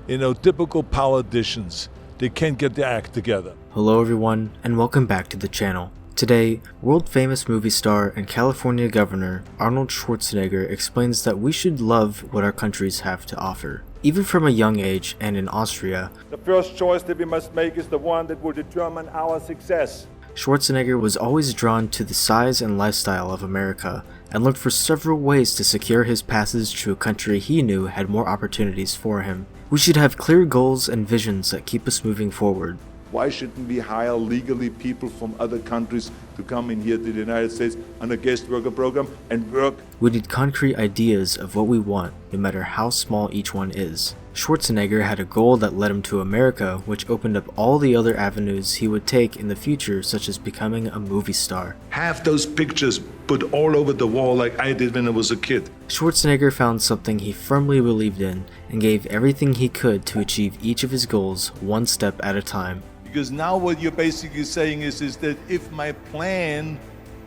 typical politicians. They can't get their act together. Hello everyone, and welcome back to the channel. Today, world-famous movie star and California Governor Arnold Schwarzenegger explains that we should love what our countries have to offer. Even from a young age and in Austria, the first choice that we must make is the one that will determine our success. Schwarzenegger was always drawn to the size and lifestyle of America and looked for several ways to secure his passage to a country he knew had more opportunities for him. We should have clear goals and visions that keep us moving forward. Why shouldn't we hire legally people from other countries to come in here to the United States on a guest worker program and work? We need concrete ideas of what we want, no matter how small each one is. Schwarzenegger had a goal that led him to America, which opened up all the other avenues he would take in the future, such as becoming a movie star. Have those pictures put all over the wall like I did when I was a kid. Schwarzenegger found something he firmly believed in and gave everything he could to achieve each of his goals one step at a time. Because now what you're basically saying is that if my plan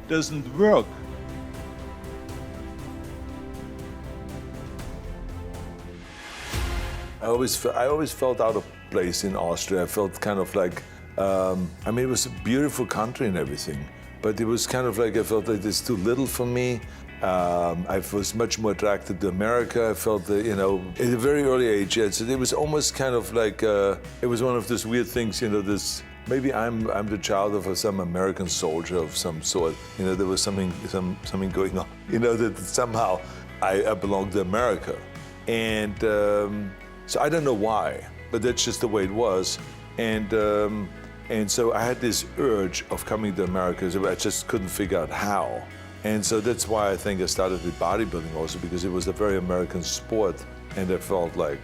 doesn't work, I always felt out of place in Austria. I felt kind of like, it was a beautiful country and everything, but it was kind of like I felt like it's too little for me. I was much more attracted to America. I felt that, at a very early age, so it was almost kind of like, it was one of those weird things, maybe I'm the child of some American soldier of some sort. There was something going on, that somehow I belonged to America. And so I don't know why, but that's just the way it was. And so I had this urge of coming to America, so I just couldn't figure out how. And so that's why I think I started with bodybuilding also, because it was a very American sport. And I felt like,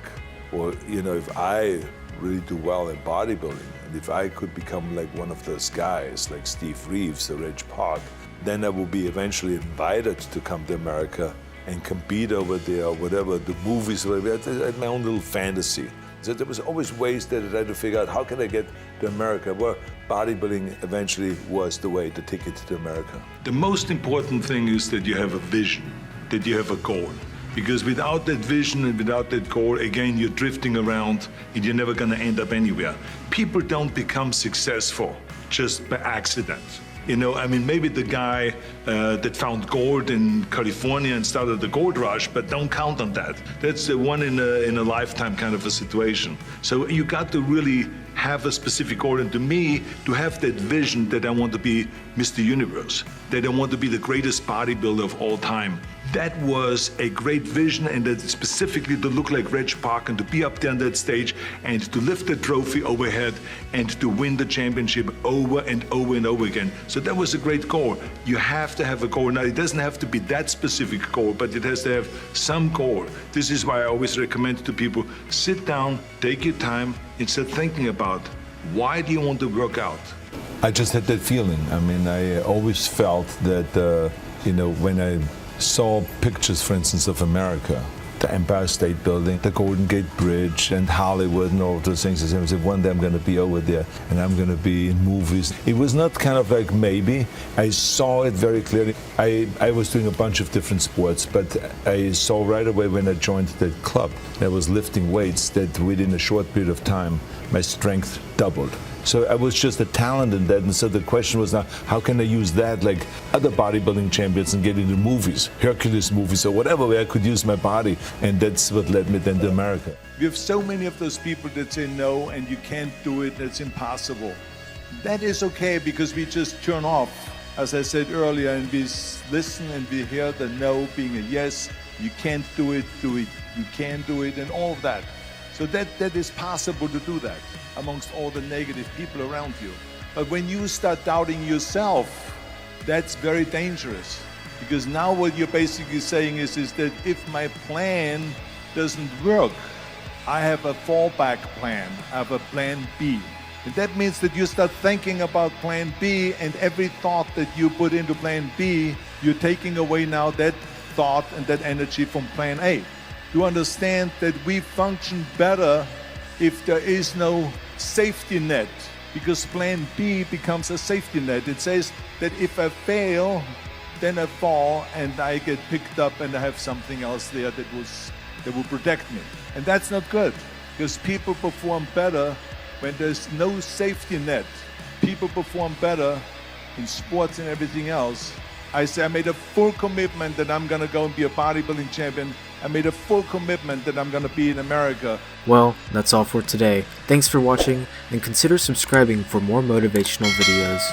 well, if I really do well in bodybuilding, and if I could become like one of those guys, like Steve Reeves or Reg Park, then I will be eventually invited to come to America and compete over there, or whatever, the movies, whatever. I had my own little fantasy. So there was always ways that I had to figure out, how can I get to America? Well, bodybuilding eventually was the way, the ticket to America. The most important thing is that you have a vision, that you have a goal. Because without that vision and without that goal, again, you're drifting around and you're never gonna end up anywhere. People don't become successful just by accident. Maybe the guy that found gold in California and started the gold rush, but don't count on that. That's the one in a lifetime kind of a situation. So you got to really have a specific goal. And to me, to have that vision that I want to be Mr. Universe, that I want to be the greatest bodybuilder of all time, that was a great vision, and that specifically to look like Reg Park and to be up there on that stage and to lift the trophy overhead and to win the championship over and over and over again. So that was a great goal. You have to have a goal. Now, it doesn't have to be that specific goal, but it has to have some goal. This is why I always recommend to people, sit down, take your time, and start thinking about, why do you want to work out? I just had that feeling. I always felt that, when I saw pictures, for instance, of America, the Empire State Building, the Golden Gate Bridge, and Hollywood, and all of those things. I said, one day I'm going to be over there, and I'm going to be in movies. It was not kind of like maybe. I saw it very clearly. I was doing a bunch of different sports, but I saw right away when I joined that club, I was lifting weights, that within a short period of time, my strength doubled. So I was just a talent in that, and so the question was now, how can I use that like other bodybuilding champions and get into movies, Hercules movies or whatever, where I could use my body, and that's what led me then to America. We have so many of those people that say no, and you can't do it, it's impossible. That is okay, because we just turn off, as I said earlier, and we listen and we hear the no being a yes. You can't do it, you can do it, and all of that. So that is possible to do that amongst all the negative people around you. But when you start doubting yourself, that's very dangerous. Because now what you're basically saying is that if my plan doesn't work, I have a fallback plan, I have a plan B. And that means that you start thinking about plan B, and every thought that you put into plan B, you're taking away now that thought and that energy from plan A. To understand that we function better if there is no safety net, because plan B becomes a safety net. It says that if I fail, then I fall and I get picked up and I have something else there that will protect me. And that's not good. because people perform better when there's no safety net. People perform better in sports and everything else. I say I made a full commitment that I'm gonna go and be a bodybuilding champion. I made a full commitment that I'm gonna be in America. Well, that's all for today. Thanks for watching, and consider subscribing for more motivational videos.